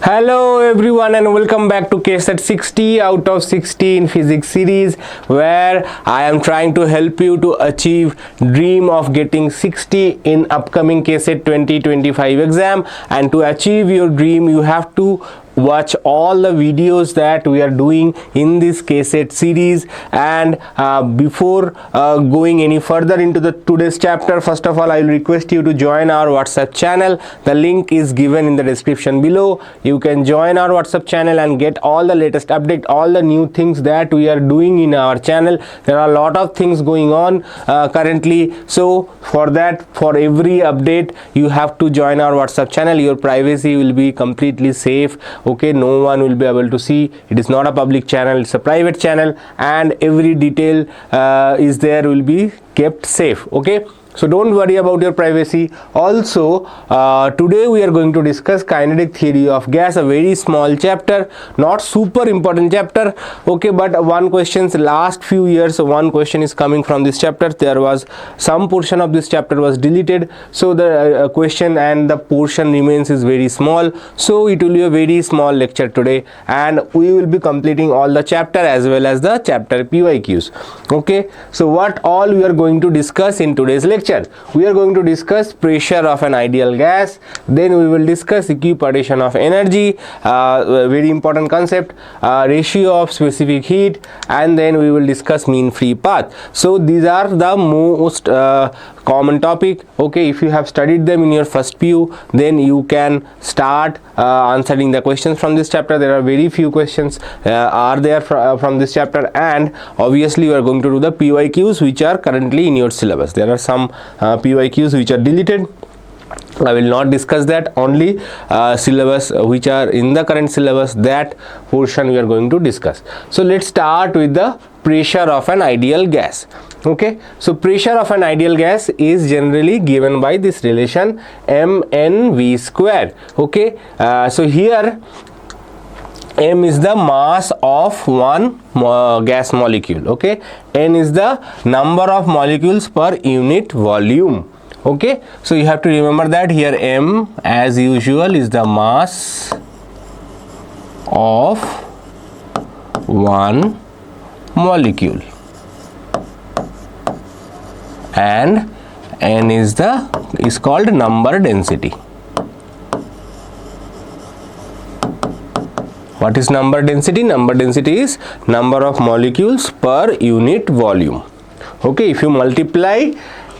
Hello everyone and welcome back to KCET 60 out of 60 in physics series, where I am trying to help you to achieve dream of getting 60 in upcoming KCET 2025 exam. And to achieve your dream you have to watch all the videos that we are doing in this KCET series. And before going any further into the today's chapter, first of all I will request you to join our WhatsApp channel. The link is given in the description below. You can join our WhatsApp channel and get all the latest update, all the new things that we are doing in our channel. There are a lot of things going on currently, so for that, for every update you have to join our WhatsApp channel. Your privacy will be completely safe. Okay, no one will be able to see. It is not a public channel, it's a private channel, and every detail is there will be kept safe. Okay, so don't worry about your privacy. Also today we are going to discuss kinetic theory of gas, a very small chapter, not super important chapter. Okay, but one question's last few years one question is coming from this chapter. There was some portion of this chapter was deleted, so the question and the portion remains is very small, so it will be a very small lecture today, and we will be completing all the chapter as well as the chapter PYQs. Okay, so what all we are going to discuss in today's lecture? We are going to discuss pressure of an ideal gas, then we will discuss equipartition of energy, very important concept, ratio of specific heat, and then we will discuss mean free path. So these are the most common topic. Okay, if you have studied them in your first PU, then you can start answering the questions from this chapter. There are very few questions are there from this chapter, and obviously we are going to do the PYQs which are currently in your syllabus. There are some PYQs which are deleted. I will not discuss that, only syllabus which are in the current syllabus, that portion we are going to discuss. So let's start with the pressure of an ideal gas. Okay, so pressure of an ideal gas is generally given by this relation mnv square. Okay, so here m is the mass of one gas molecule. Okay, n is the number of molecules per unit volume. Okay, so you have to remember that here m as usual is the mass of one molecule, and n is called number density. What is number density? Number density is number of molecules per unit volume. Okay, if you multiply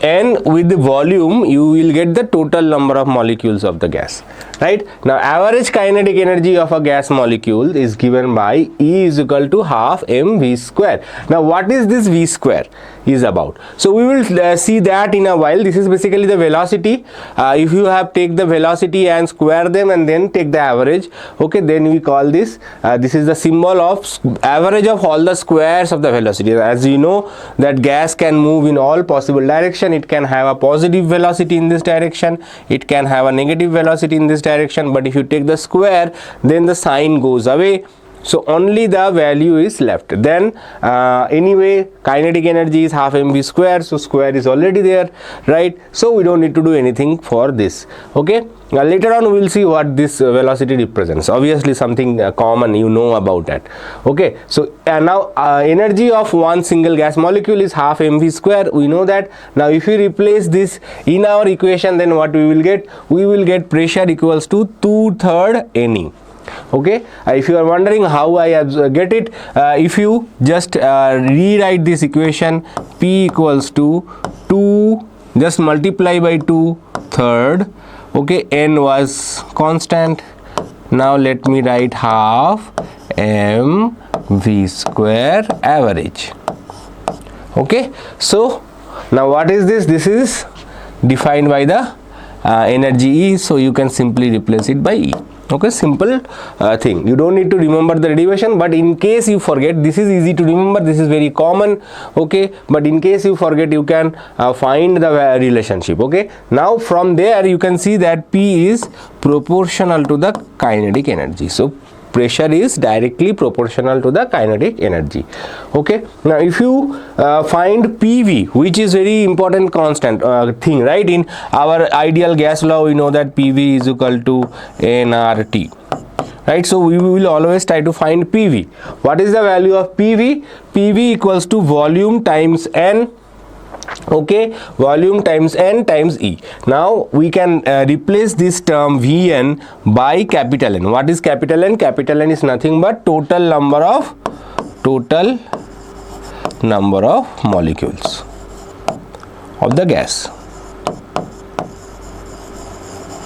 n with the volume, you will get the total number of molecules of the gas. Right now, average kinetic energy of a gas molecule is given by E is equal to half mv square. Now what is this v square is about? So we will see that in a while. This is basically the velocity. If you have take the velocity and square them and then take the average, okay, then we call this this is the symbol of average of all the squares of the velocity. As you know that gas can move in all possible direction. It can have a positive velocity in this direction, it can have a negative velocity in this direction, but if you take the square, then the sign goes away, so only the value is left. Then anyway kinetic energy is half mv square, so square is already there, right? So we don't need to do anything for this. Okay, now later on we will see what this velocity represents. Obviously something common, you know about that. Okay, so now energy of one single gas molecule is half mv square, we know that. Now if we replace this in our equation, then what we will get? We will get pressure equals to 2/3 Ne. Okay, if you are wondering how I get it, if you just rewrite this equation, P equals to 2, just multiply by 2/3. Okay, n was constant. Now let me write half mv square average. Okay, so now what is this? This is defined by the energy E, so you can simply replace it by E. Okay, simple thing. You don't need to remember the derivation, but in case you forget, this is easy to remember, this is very common. Okay, but in case you forget, you can find the relationship. Okay, now from there you can see that P is proportional to the kinetic energy. So pressure is directly proportional to the kinetic energy. Okay, now if you find PV, which is very important constant thing, right? In our ideal gas law we know that PV is equal to nRT, right? So we will always try to find PV. What is the value of PV? PV equals to volume times N, okay, volume times N times E. Now we can replace this term Vn by capital N. What is capital N? Capital N is nothing but total number of molecules of the gas,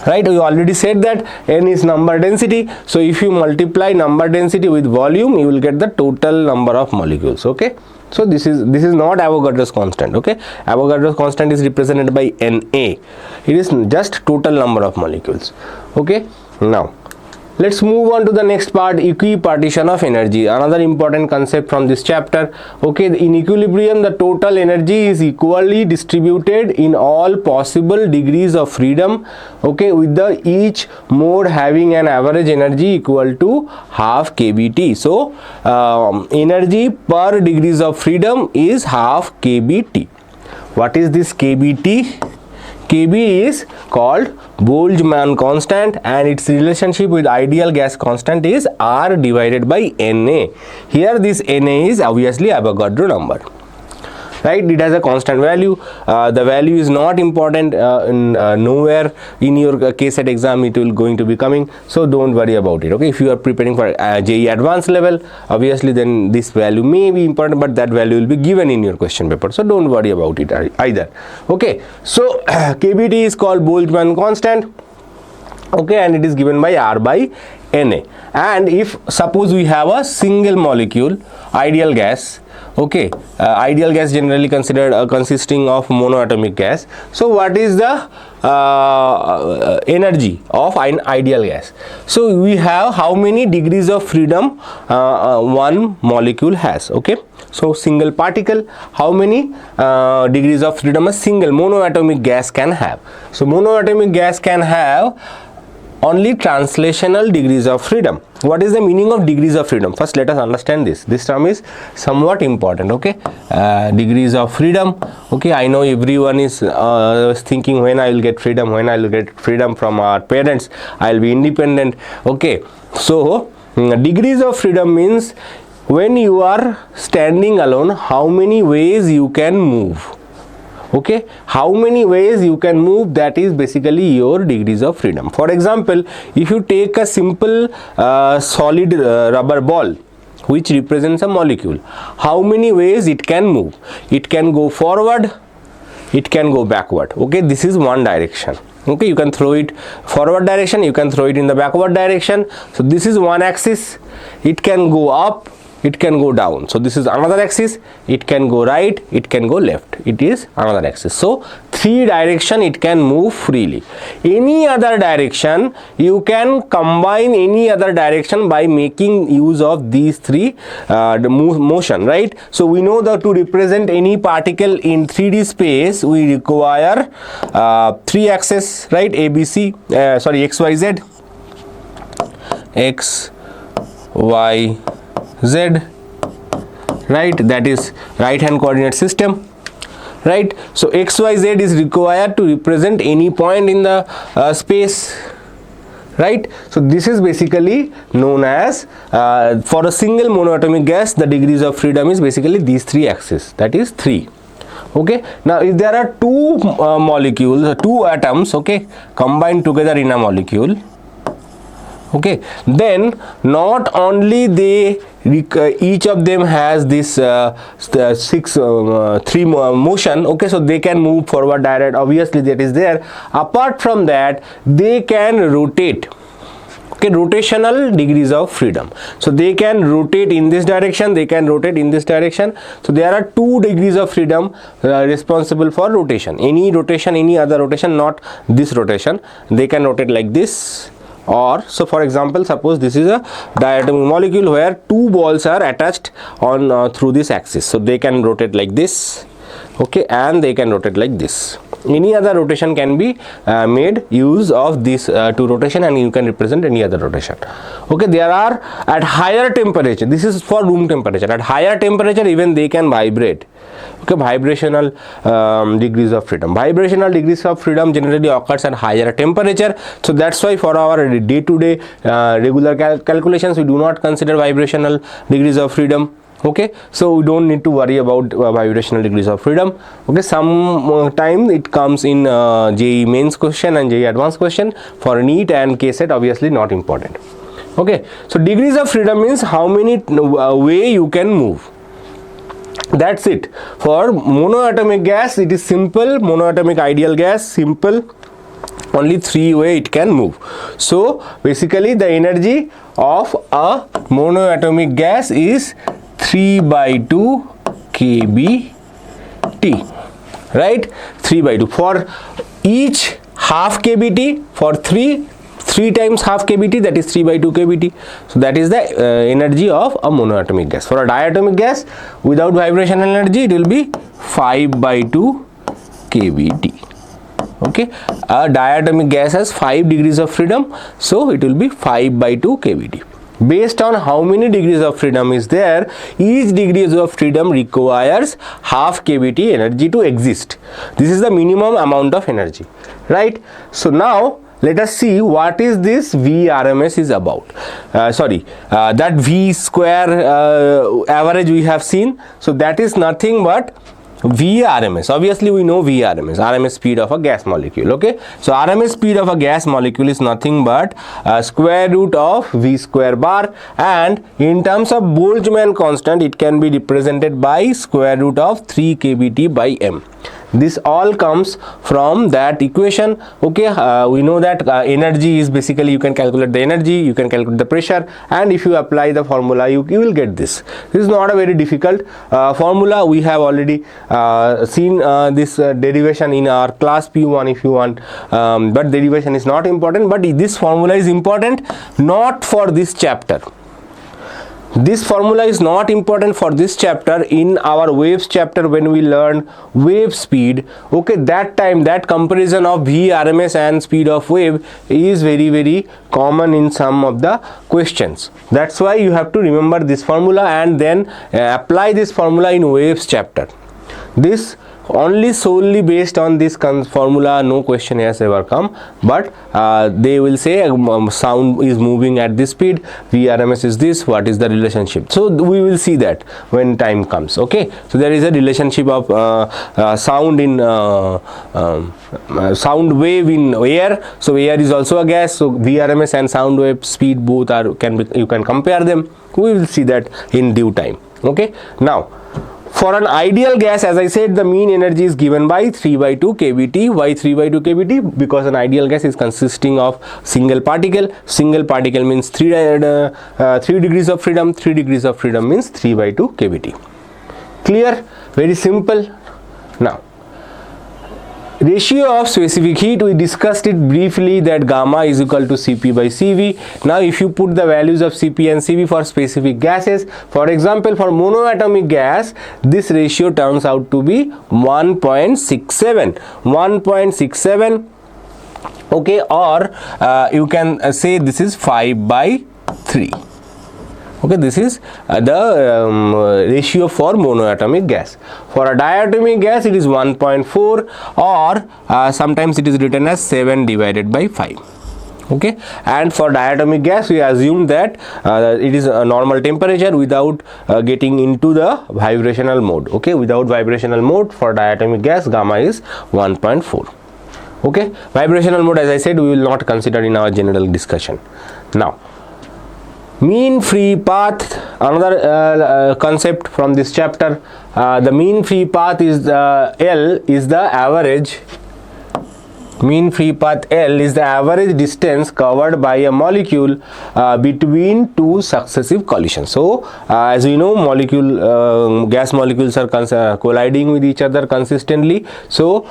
right? We already said that N is number density, so if you multiply number density with volume, you will get the total number of molecules, okay? So this is not Avogadro's constant, okay? Avogadro's constant is represented by Na. It is just total number of molecules, okay? Now let's move on to the next part, equipartition of energy, another important concept from this chapter. Okay, in equilibrium, the total energy is equally distributed in all possible degrees of freedom, okay, with the each mode having an average energy equal to half kBt. So energy per degrees of freedom is half kBt. What is this kBt? Kb is called Boltzmann constant, and its relationship with ideal gas constant is R divided by Na. Here this Na is obviously Avogadro number, right? It has a constant value. The value is not important, nowhere in your KCET exam it will going to be coming, so don't worry about it, okay? If you are preparing for JEE advanced level, obviously then this value may be important, but that value will be given in your question paper, so don't worry about it either, okay? So kBt is called Boltzmann constant, okay, and it is given by R by Na. And if suppose we have a single molecule ideal gas, okay, ideal gas generally considered consisting of monoatomic gas. So what is the energy of an ideal gas? So we have how many degrees of freedom one molecule has, okay? So single particle, how many degrees of freedom a single monoatomic gas can have? So monoatomic gas can have only translational degrees of freedom. What is the meaning of degrees of freedom? First let us understand this. This term is somewhat important, okay? Degrees of freedom, okay? I know everyone is thinking when I will get freedom, when I will get freedom from our parents, I will be independent, okay? So degrees of freedom means when you are standing alone, how many ways you can move, okay? How many ways you can move, that is basically your degrees of freedom. For example, if you take a simple solid rubber ball which represents a molecule, how many ways it can move? It can go forward, it can go backward, okay? This is one direction, okay? You can throw it forward direction, you can throw it in the backward direction. So this is one axis. It can go up, it can go down. So this is another axis. It can go right, it can go left, it is another axis. So three direction it can move freely. Any other direction you can combine, any other direction by making use of these three motion, right? So we know that to represent any particle in 3D space we require three axes, right? ABC, sorry, XYZ, X, Y, Z, right? That is right hand coordinate system, right? So XYZ is required to represent any point in the space, right? So this is basically known as for a single monoatomic gas, the degrees of freedom is basically these three axes, that is 3. Okay, now if there are two molecules, two atoms, okay, combined together in a molecule, okay, then not only they each of them has this 3 motion, okay, so they can move forward direct, obviously that is there. Apart from that, they can rotate, okay, rotational degrees of freedom. So they can rotate in this direction, they can rotate in this direction. So there are 2 degrees of freedom responsible for rotation. Any rotation, any other rotation, not this rotation. They can rotate like this. Or so for example, suppose this is a diatomic molecule where 2 balls are attached on through this axis, so they can rotate like this, okay, and they can rotate like this. any other rotation can be made use of this two rotation, and you can represent any other rotation. Okay, there are at higher temperature, this is for room temperature, at higher temperature even they can vibrate. Okay, vibrational degrees of freedom. Vibrational degrees of freedom generally occurs at higher temperature. So that's why for our day-to-day regular calculations we do not consider vibrational degrees of freedom. Okay, so we don't need to worry about vibrational degrees of freedom. Okay, sometime it comes in JEE mains question and JEE advanced question. For NEET and KCET obviously not important. Okay, so degrees of freedom means how many way you can move. That's it. For monoatomic gas it is simple, monoatomic ideal gas, simple, only 3 way it can move. So basically the energy of a monoatomic gas is 3/2 kBT, right? 3/2 for each half kBT, for 3 times half kBT, that is 3/2 kBT. So that is the energy of a monoatomic gas. For a diatomic gas without vibrational energy it will be 5/2 kBT. Okay, a diatomic gas has 5 degrees of freedom, so it will be 5/2 kBT. Based on how many degrees of freedom is there, each degrees of freedom requires half kBT energy to exist. This is the minimum amount of energy, right? So now let us see what is this Vrms is about. That V square average we have seen. So that is nothing but Vrms. Obviously we know Vrms, RMS speed of a gas molecule. Okay, so RMS speed of a gas molecule is nothing but square root of V square bar, and in terms of Boltzmann constant it can be represented by square root of 3 kBT by m. This all comes from that equation. Okay, we know that energy is basically, you can calculate the energy, you can calculate the pressure, and if you apply the formula you will get this. This is not a very difficult formula. We have already seen this derivation in our class P1 if you want, but derivation is not important, but this formula is important not for this chapter. This formula is not important for this chapter. In our waves chapter, when we learn wave speed, okay, that time that comparison of Vrms and speed of wave is very common in some of the questions. That's why you have to remember this formula and then apply this formula in waves chapter. This only solely based on this formula, no question has ever come, but they will say sound is moving at this speed, Vrms is this, what is the relationship? So we will see that when time comes. Okay, so there is a relationship of sound in sound wave in air. So air is also a gas, so Vrms and sound wave speed both are you can compare them. We will see that in due time. Okay, now for an ideal gas, as I said, the mean energy is given by 3/2 kBT. Why 3/2 kBT? Because an ideal gas is consisting of single particle. Single particle means 3 degrees of freedom. 3 degrees of freedom means 3/2 kBT. Clear? Very simple. Now, ratio of specific heat, we discussed it briefly, that gamma is equal to Cp by Cv. Now if you put the values of Cp and Cv for specific gases, for example for monoatomic gas, this ratio turns out to be 1.67. Okay, or you can say this is 5/3. Okay, this is the ratio for monoatomic gas. For a diatomic gas it is 1.4, or sometimes it is written as 7/5. Okay, and for diatomic gas we assume that it is a normal temperature without getting into the vibrational mode. Okay, without vibrational mode for diatomic gas gamma is 1.4. Okay, vibrational mode, as I said, we will not consider in our general discussion. Now, mean free path, another concept from this chapter. The mean free path is L is the average Mean free path L is the average distance covered by a molecule between two successive collisions. So as we know, gas molecules are colliding with each other consistently. So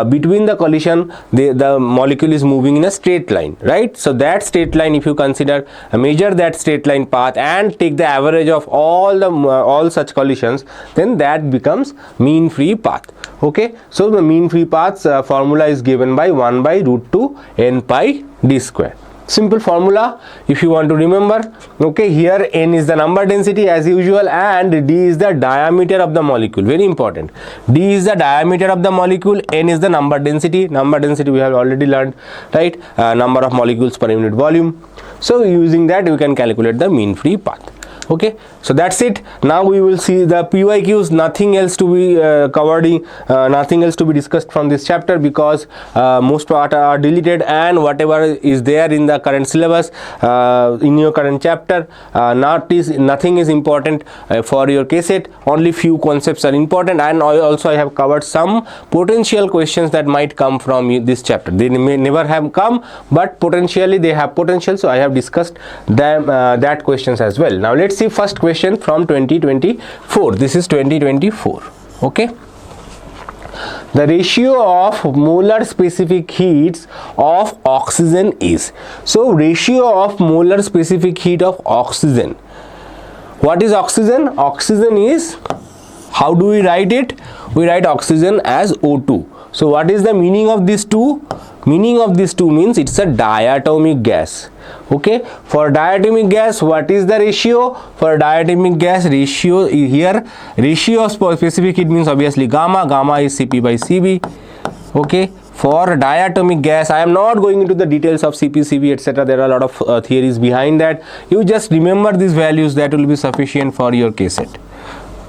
between the collision, the molecule is moving in a straight line, right? So that straight line, if you consider, measure that straight line path and take the average of all such collisions, then that becomes mean free path. Okay, so the mean free path's formula is given by 1 by root 2 n pi d square. Simple formula if you want to remember. Okay, here n is the number density as usual and d is the diameter of the molecule. Very important. D is the diameter of the molecule, n is the number density. Number density we have already learned, right? Number of molecules per unit volume. So using that we can calculate the mean free path. Okay, so that's it. Now we will see the PYQs. Nothing else to be covered, nothing else to be discussed from this chapter, because most part are deleted, and whatever is there in the current syllabus in your current chapter, nothing is important for your KCET. Only few concepts are important, and also I have covered some potential questions that might come from this chapter. They may never have come, but potentially they have potential, so I have discussed them, that questions as well. Now let's see first question from 2024. This is 2024. Okay, the ratio of molar specific heats of oxygen is. So ratio of molar specific heat of oxygen. What is oxygen? Oxygen is, how do we write it? We write oxygen as O2. So what is the meaning of these two? Meaning of these two means it's a diatomic gas. Okay, for diatomic gas, what is the ratio? For diatomic gas, ratio here, ratio of specific heat means obviously gamma. Gamma is Cp by Cv. Okay, for diatomic gas, I am not going into the details of Cp, Cv, etc. There are a lot of theories behind that. You just remember these values, that will be sufficient for your KCET.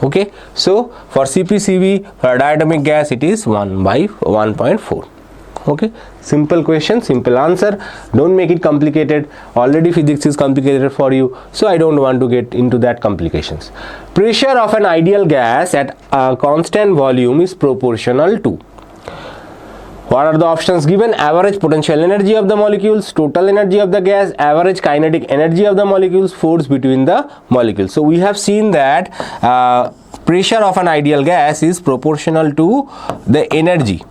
Okay, so for Cp, Cv, for diatomic gas, it is 1 by 1.4. Okay, simple question, simple answer. Don't make it complicated. Already physics is complicated for you, so I don't want to get into that complications. Pressure of an ideal gas at a constant volume is proportional to. What are the options given? Average potential energy of the molecules, total energy of the gas, average kinetic energy of the molecules, force between the molecules. So we have seen that pressure of an ideal gas is proportional to the energy.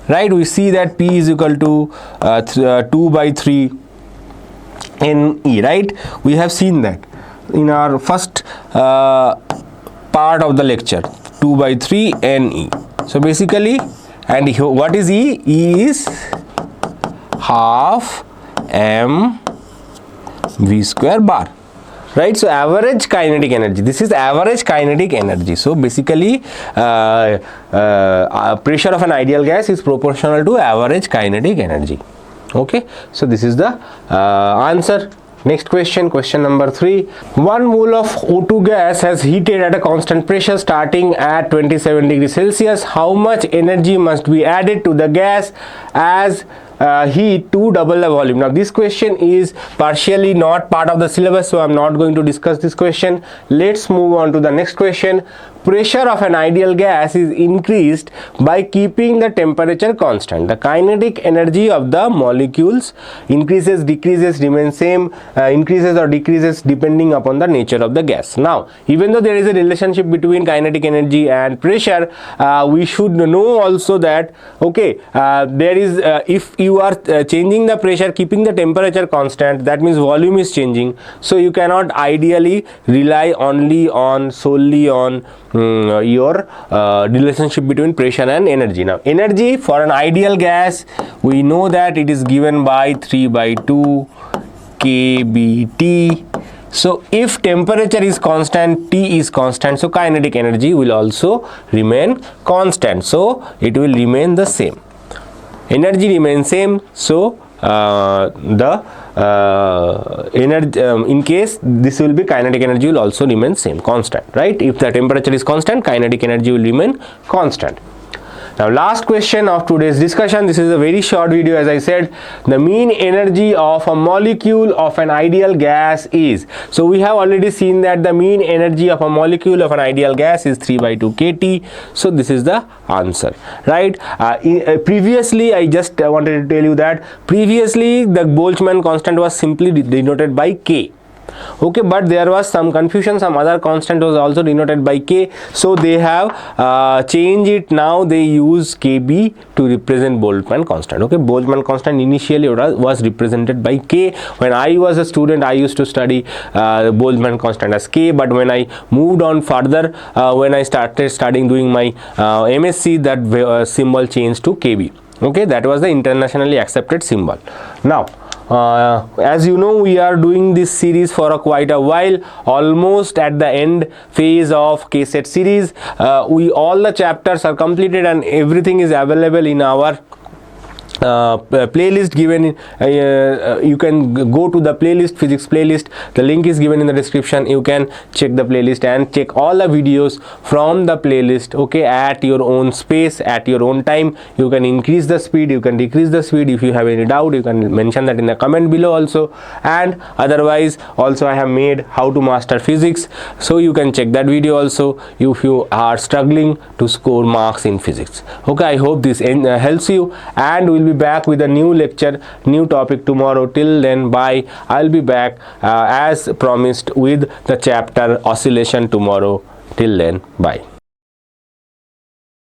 Right, we see that P is equal to 2 by 3 NE, right? We have seen that in our first part of the lecture, 2 by 3 NE. So basically, and what is E? E is half m v square bar. Right, so average kinetic energy, this is average kinetic energy. So basically pressure of an ideal gas is proportional to average kinetic energy. Okay, so this is the answer. Next question, question number 3. 1 mole of O2 gas has heated at a constant pressure starting at 27 degrees Celsius. How much energy must be added to the gas as heat to double the volume? Now this question is partially not part of the syllabus, so I'm not going to discuss this question. Let's move on to the next question. Pressure of an ideal gas is increased by keeping the temperature constant. The kinetic energy of the molecules increases, decreases, remains same, increases or decreases depending upon the nature of the gas. Now, even though there is a relationship between kinetic energy and pressure, we should know also that, okay, there is, if you are changing the pressure, keeping the temperature constant, that means volume is changing. So you cannot ideally rely solely on your relationship between pressure and energy. Now energy for an ideal gas, we know that it is given by 3 by 2 kBT. So if temperature is constant, T is constant, so kinetic energy will also remain constant, so it will remain the same. Energy remains same, so the energy, in case this will be kinetic energy will also remain same, constant, right? If the temperature is constant, kinetic energy will remain constant. Now last question of today's discussion. This is a very short video. As I said, the mean energy of a molecule of an ideal gas is. So we have already seen that the mean energy of a molecule of an ideal gas is 3/2 kT. So this is the answer, right? Previously I just wanted to tell you that previously the Boltzmann constant was simply denoted by K. Okay, but there was some confusion. Some other constant was also denoted by K, so they have changed it. Now they use Kb to represent Boltzmann constant. Okay, Boltzmann constant initially was represented by K. When I was a student, I used to study Boltzmann constant as K, but when I moved on further, when I started studying doing my MSc, that symbol changed to Kb. Okay, that was the internationally accepted symbol. Now as you know, we are doing this series for quite a while, almost at the end phase of KCET series. All the chapters are completed and everything is available in our playlist given you can go to the playlist, physics playlist. The link is given in the description. You can check the playlist and check all the videos from the playlist, okay, at your own space, at your own time. You can increase the speed, you can decrease the speed. If you have any doubt, you can mention that in the comment below also. And otherwise also I have made how to master physics, so you can check that video also if you are struggling to score marks in physics. Okay, I hope this helps you, and we'll be back with a new lecture, new topic tomorrow. Till then, bye. I'll be back as promised with the chapter oscillation tomorrow. Till then, bye.